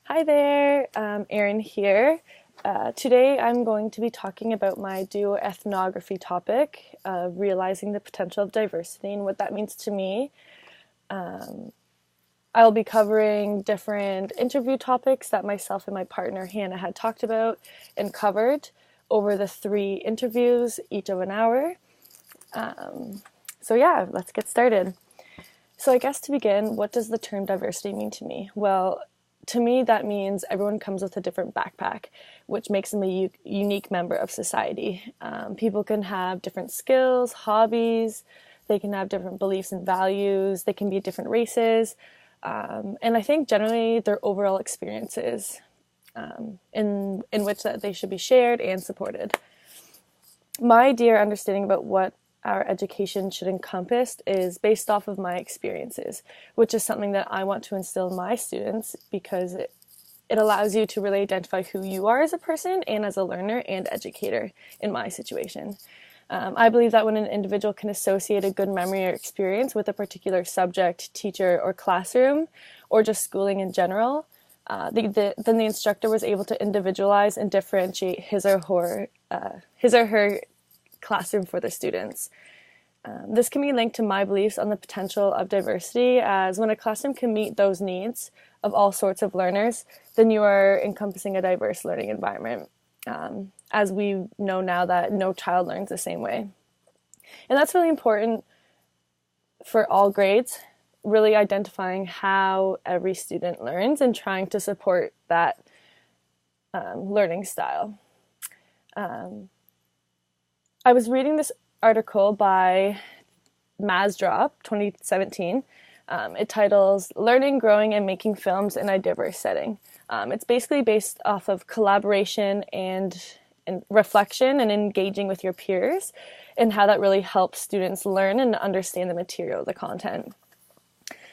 Hi there, Erin here. Today I'm going to be talking about my duo ethnography topic, realizing the potential of diversity and what that means to me. I'll be covering different interview topics that myself and my partner Hannah had talked about and covered over the 3 interviews, each of an hour. So yeah, let's get started. So I guess to begin, what does the term diversity mean to me? Well, to me, that means everyone comes with a different backpack, which makes them a unique member of society. People can have different skills, hobbies, they can have different beliefs and values, they can be different races, and I think generally their overall experiences in which that they should be shared and supported. My dear understanding about what our education should encompass is based off of my experiences, which is something that I want to instill in my students because it allows you to really identify who you are as a person and as a learner and educator in my situation. I believe that when an individual can associate a good memory or experience with a particular subject, teacher, or classroom, or just schooling in general, then the instructor was able to individualize and differentiate his or her classroom for the students. This can be linked to my beliefs on the potential of diversity, as when a classroom can meet those needs of all sorts of learners, then you are encompassing a diverse learning environment. As we know now that no child learns the same way. And that's really important for all grades, really identifying how every student learns and trying to support that learning style. I was reading this article by Mazdrop, 2017. It titles Learning, Growing, and Making Films in a Diverse Setting. It's basically based off of collaboration and reflection and engaging with your peers and how that really helps students learn and understand the material, the content.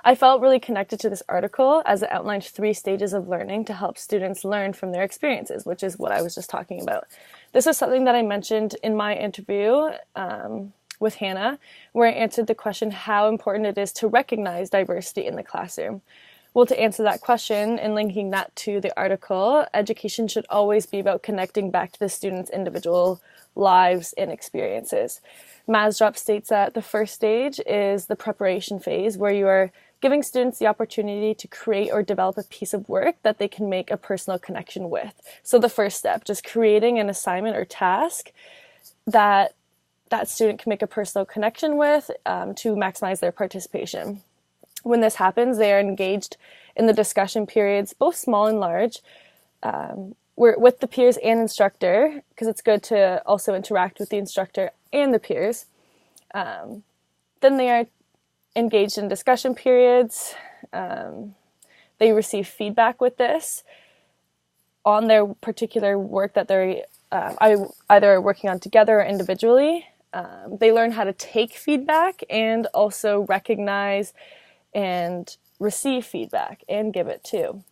I felt really connected to this article as it outlined 3 stages of learning to help students learn from their experiences, which is what I was just talking about. This was something that I mentioned in my interview with Hannah, where I answered the question how important it is to recognize diversity in the classroom. Well, to answer that question and linking that to the article, education should always be about connecting back to the students' individual lives and experiences. Mazdrop states that the first stage is the preparation phase, where you are giving students the opportunity to create or develop a piece of work that they can make a personal connection with. So the first step, just creating an assignment or task that that student can make a personal connection with to maximize their participation. When this happens, they are engaged in the discussion periods, both small and large, with the peers and instructor, because it's good to also interact with the instructor and the peers. Then they are engaged in discussion periods. They receive feedback with this on their particular work that they're either working on together or individually. They learn how to take feedback and also recognize and receive feedback and give it too.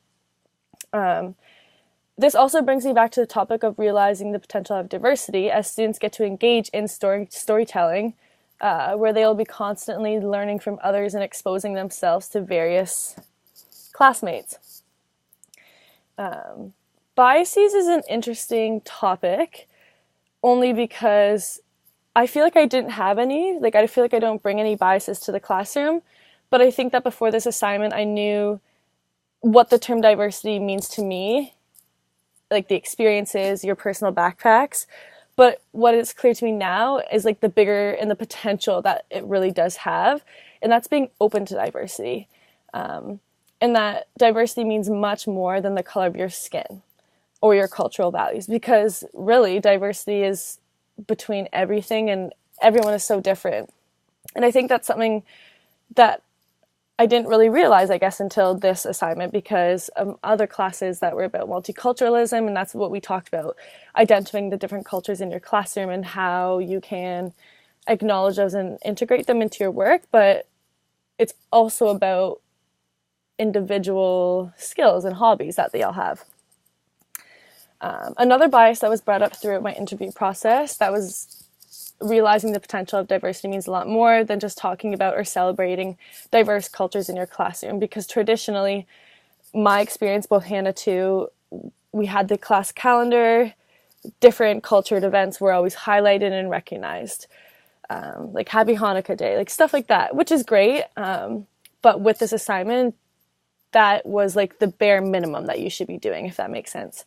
This also brings me back to the topic of realizing the potential of diversity as students get to engage in storytelling, where they'll be constantly learning from others and exposing themselves to various classmates. Biases is an interesting topic only because I feel like I didn't have any. Like, I feel like I don't bring any biases to the classroom, but I think that before this assignment, I knew what the term diversity means to me, like the experiences, your personal backpacks. But what is clear to me now is like the bigger and the potential that it really does have, and that's being open to diversity. And that diversity means much more than the color of your skin or your cultural values, because really diversity is between everything and everyone is so different. And I think that's something that I didn't really realize, I guess, until this assignment, because other classes that were about multiculturalism, and that's what we talked about, identifying the different cultures in your classroom and how you can acknowledge those and integrate them into your work. But it's also about individual skills and hobbies that they all have. Another bias that was brought up throughout my interview process that was realizing the potential of diversity means a lot more than just talking about or celebrating diverse cultures in your classroom, because traditionally my experience, both Hannah too, we had the class calendar, different cultured events were always highlighted and recognized. Like Happy Hanukkah Day, like stuff like that, which is great. But with this assignment, that was like the bare minimum that you should be doing, if that makes sense.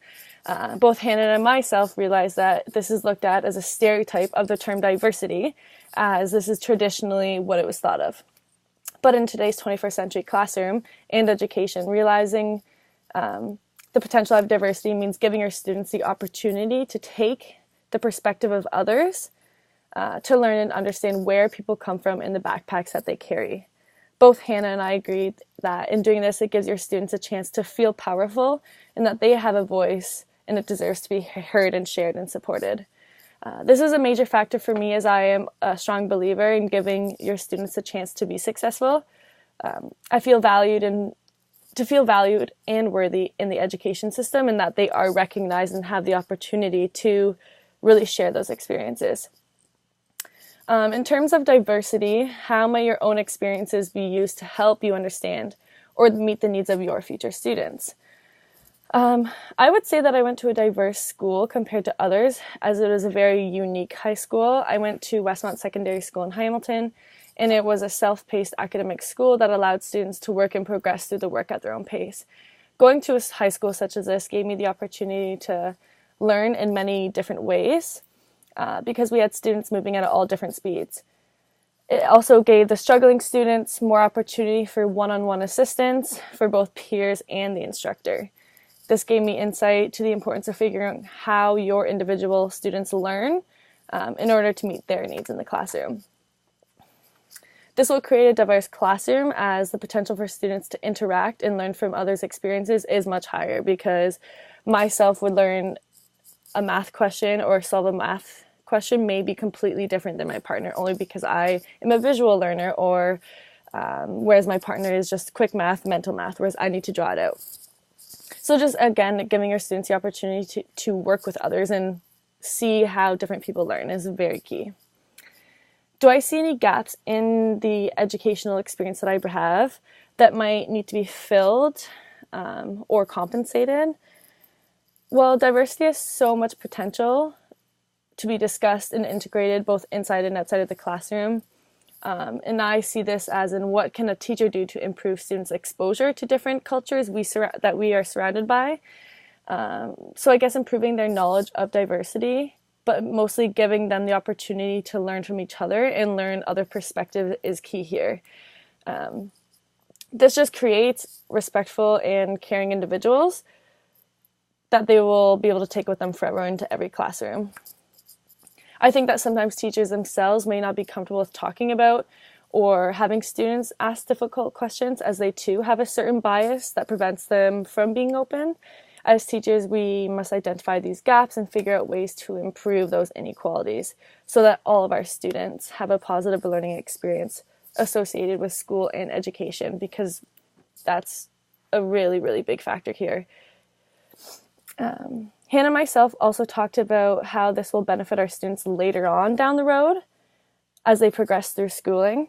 Both Hannah and myself realized that this is looked at as a stereotype of the term diversity, as this is traditionally what it was thought of. But in today's 21st century classroom and education, realizing the potential of diversity means giving your students the opportunity to take the perspective of others, to learn and understand where people come from in the backpacks that they carry. Both Hannah and I agreed that in doing this, it gives your students a chance to feel powerful and that they have a voice and it deserves to be heard and shared and supported. This is a major factor for me, as I am a strong believer in giving your students a chance to be successful. I feel valued and to feel valued and worthy in the education system, and that they are recognized and have the opportunity to really share those experiences. In terms of diversity, how might your own experiences be used to help you understand or meet the needs of your future students? I would say that I went to a diverse school compared to others, as it is a very unique high school. I went to Westmont Secondary School in Hamilton, and it was a self-paced academic school that allowed students to work and progress through the work at their own pace. Going to a high school such as this gave me the opportunity to learn in many different ways, because we had students moving at all different speeds. It also gave the struggling students more opportunity for one-on-one assistance for both peers and the instructor. This gave me insight to the importance of figuring out how your individual students learn in order to meet their needs in the classroom. This will create a diverse classroom, as the potential for students to interact and learn from others' experiences is much higher, because myself would learn a math question or solve a math question may be completely different than my partner, only because I am a visual learner, or whereas my partner is just quick math, mental math, whereas I need to draw it out. So just, again, giving your students the opportunity to work with others and see how different people learn is very key. Do I see any gaps in the educational experience that I have that might need to be filled or compensated? Well, diversity has so much potential to be discussed and integrated both inside and outside of the classroom. And I see this as in what can a teacher do to improve students' exposure to different cultures that we are surrounded by. So I guess improving their knowledge of diversity, but mostly giving them the opportunity to learn from each other and learn other perspectives is key here. This just creates respectful and caring individuals that they will be able to take with them forever into every classroom. I think that sometimes teachers themselves may not be comfortable with talking about or having students ask difficult questions, as they too have a certain bias that prevents them from being open. As teachers, we must identify these gaps and figure out ways to improve those inequalities so that all of our students have a positive learning experience associated with school and education, because that's a really, really big factor here. Hannah and myself also talked about how this will benefit our students later on down the road as they progress through schooling.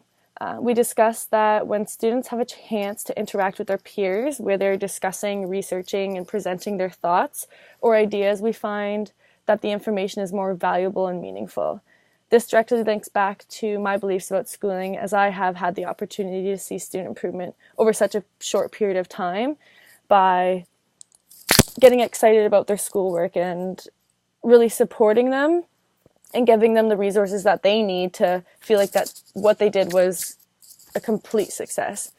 We discussed that when students have a chance to interact with their peers, where they're discussing, researching, and presenting their thoughts or ideas, we find that the information is more valuable and meaningful. This directly links back to my beliefs about schooling, as I have had the opportunity to see student improvement over such a short period of time by getting excited about their schoolwork and really supporting them and giving them the resources that they need to feel like that what they did was a complete success,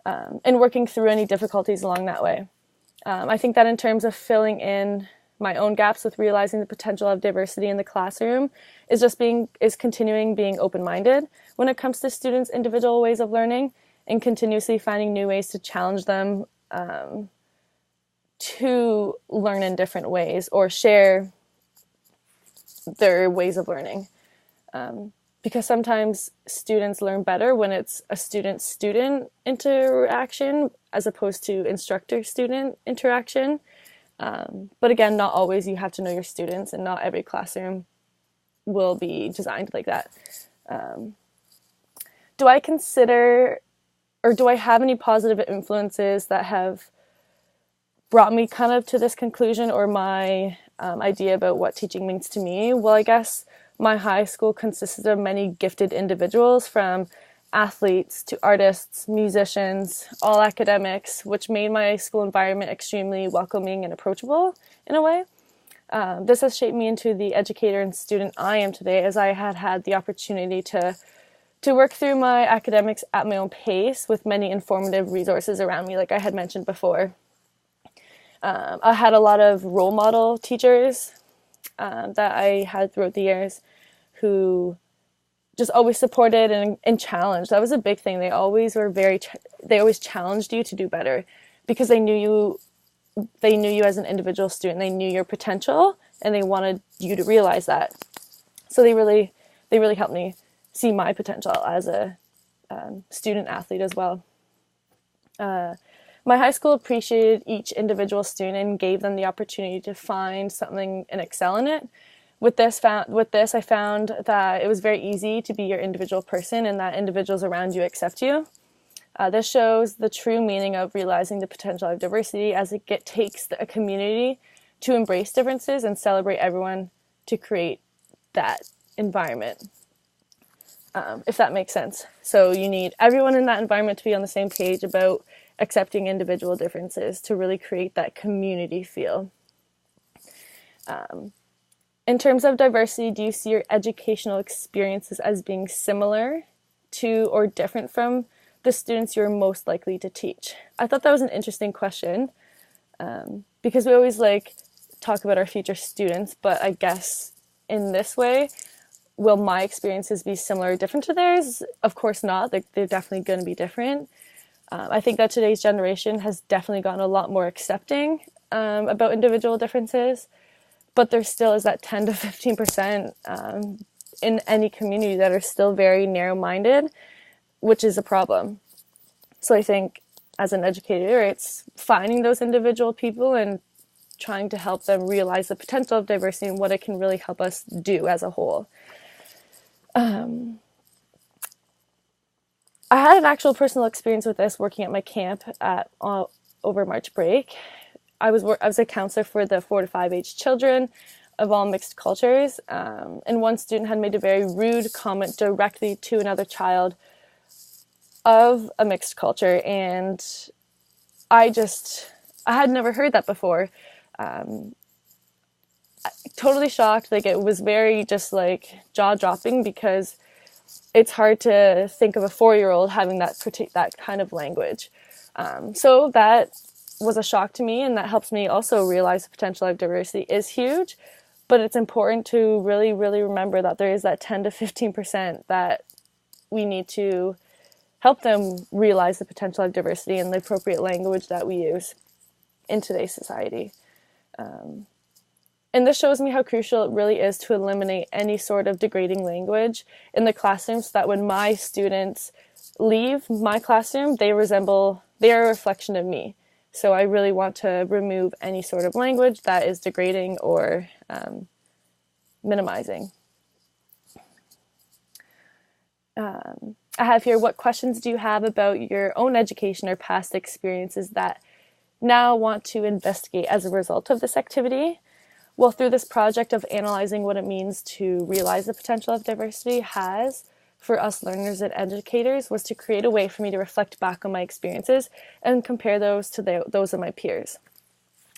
and working through any difficulties along that way. I think that in terms of filling in my own gaps with realizing the potential of diversity in the classroom is continuing being open-minded when it comes to students' individual ways of learning, and continuously finding new ways to challenge them to learn in different ways or share their ways of learning. Because sometimes students learn better when it's a student-student interaction as opposed to instructor-student interaction. But again, not always. You have to know your students, and not every classroom will be designed like that. Do I have any positive influences that have brought me kind of to this conclusion, or my idea about what teaching means to me? Well, I guess my high school consisted of many gifted individuals, from athletes to artists, musicians, all academics, which made my school environment extremely welcoming and approachable in a way. This has shaped me into the educator and student I am today, as I had the opportunity to work through my academics at my own pace with many informative resources around me, like I had mentioned before. I had a lot of role model teachers that I had throughout the years who just always supported and challenged. That was a big thing. They always were they always challenged you to do better, because they knew you as an individual student. They knew your potential, and they wanted you to realize that. So they really helped me see my potential as a student athlete as well. My high school appreciated each individual student and gave them the opportunity to find something and excel in it. With this, I found that it was very easy to be your individual person, and that individuals around you accept you. This shows the true meaning of realizing the potential of diversity, as it takes a community to embrace differences and celebrate everyone to create that environment, if that makes sense. So you need everyone in that environment to be on the same page about accepting individual differences to really create that community feel. In terms of diversity, do you see your educational experiences as being similar to or different from the students you're most likely to teach? I thought that was an interesting question, because we always talk about our future students, but I guess in this way, will my experiences be similar or different to theirs? Of course not. They're definitely going to be different. I think that today's generation has definitely gotten a lot more accepting about individual differences, but there still is that 10 to 15% in any community that are still very narrow-minded, which is a problem. So I think as an educator, it's finding those individual people and trying to help them realize the potential of diversity and what it can really help us do as a whole. I had an actual personal experience with this working at my camp over March break. I was a counselor for the 4 to 5 age children of all mixed cultures, and one student had made a very rude comment directly to another child of a mixed culture, and I had never heard that before. Totally shocked. It was very just jaw-dropping, because it's hard to think of a 4-year-old having that kind of language. So that was a shock to me, and that helps me also realize the potential of diversity is huge, but it's important to really, really remember that there is that 10 to 15% that we need to help them realize the potential of diversity and the appropriate language that we use in today's society. And this shows me how crucial it really is to eliminate any sort of degrading language in the classroom, so that when my students leave my classroom, they are a reflection of me. So I really want to remove any sort of language that is degrading or minimizing. I have here, what questions do you have about your own education or past experiences that now want to investigate as a result of this activity? Well, through this project of analyzing what it means to realize the potential of diversity has for us learners and educators was to create a way for me to reflect back on my experiences and compare those to those of my peers.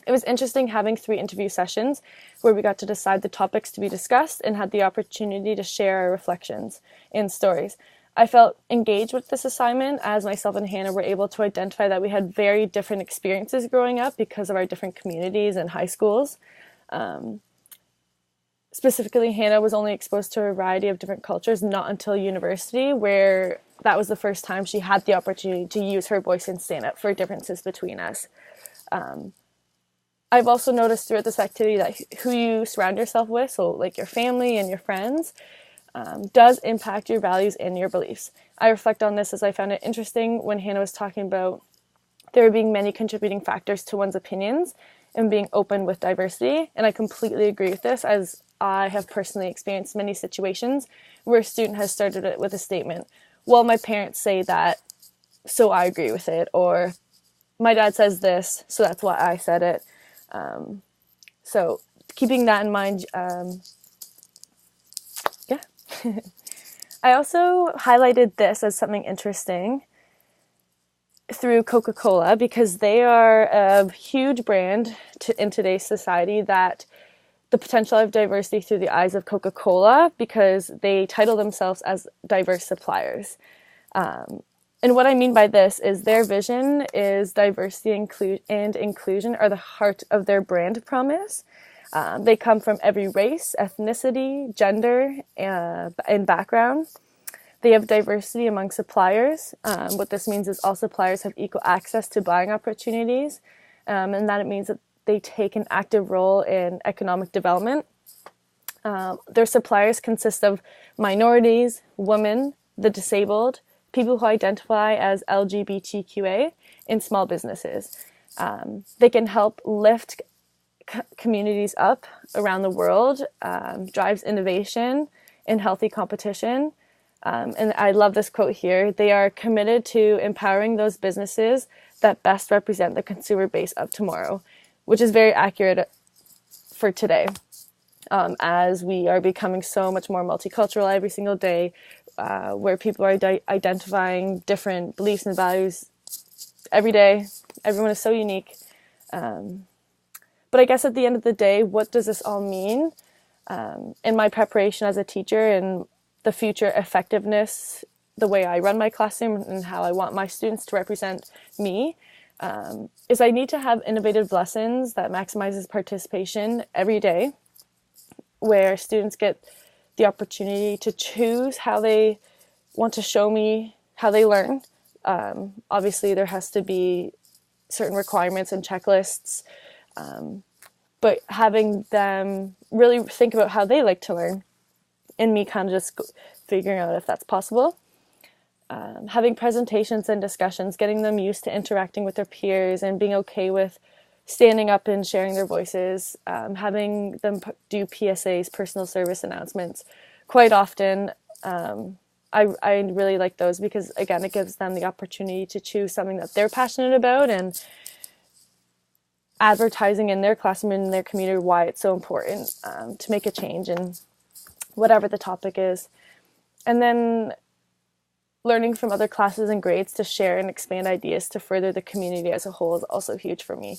It was interesting having 3 interview sessions where we got to decide the topics to be discussed and had the opportunity to share our reflections and stories. I felt engaged with this assignment, as myself and Hannah were able to identify that we had very different experiences growing up because of our different communities and high schools. Specifically, Hannah was only exposed to a variety of different cultures not until university, where that was the first time she had the opportunity to use her voice and stand up for differences between us. I've also noticed throughout this activity that who you surround yourself with, so your family and your friends, does impact your values and your beliefs. I reflect on this as I found it interesting when Hannah was talking about there being many contributing factors to one's opinions and being open with diversity. And I completely agree with this, as I have personally experienced many situations where a student has started it with a statement, well, my parents say that, so I agree with it, or my dad says this, so that's why I said it. So keeping that in mind, yeah. I also highlighted this as something interesting through Coca-Cola, because they are a huge brand in today's society, that the potential of diversity through the eyes of Coca-Cola, because they title themselves as diverse suppliers. And what I mean by this is their vision is diversity and inclusion are the heart of their brand promise. They come from every race, ethnicity, gender, and background. They have diversity among suppliers. What this means is all suppliers have equal access to buying opportunities, and that it means that they take an active role in economic development. Their suppliers consist of minorities, women, the disabled, people who identify as LGBTQA, and small businesses. They can help lift communities up around the world, drives innovation and healthy competition. And I love this quote here. They are committed to empowering those businesses that best represent the consumer base of tomorrow, which is very accurate for today. As we are becoming so much more multicultural every single day, where people are identifying different beliefs and values every day. Everyone is so unique. But I guess at the end of the day, what does this all mean? In my preparation as a teacher and the future effectiveness, the way I run my classroom and how I want my students to represent me, is I need to have innovative lessons that maximizes participation every day, where students get the opportunity to choose how they want to show me how they learn. Obviously, there has to be certain requirements and checklists, but having them really think about how they like to learn, and me kind of just figuring out if that's possible. Having presentations and discussions, getting them used to interacting with their peers and being okay with standing up and sharing their voices, having them do PSAs, personal service announcements, quite often. I really like those because, again, it gives them the opportunity to choose something that they're passionate about, and advertising in their classroom and in their community why it's so important to make a change in whatever the topic is. And then learning from other classes and grades to share and expand ideas to further the community as a whole is also huge for me.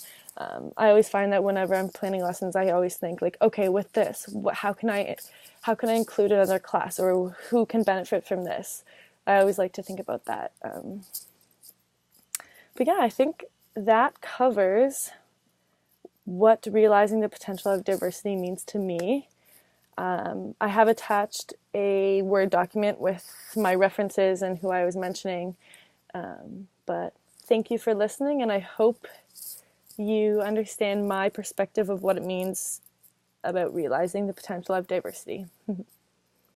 I always find that whenever I'm planning lessons, I always think like, okay, with this, how can I include another class, or who can benefit from this? I always like to think about that. But yeah, I think that covers what realizing the potential of diversity means to me. I have attached a Word document with my references and who I was mentioning. But thank you for listening, and I hope you understand my perspective of what it means about realizing the potential of diversity.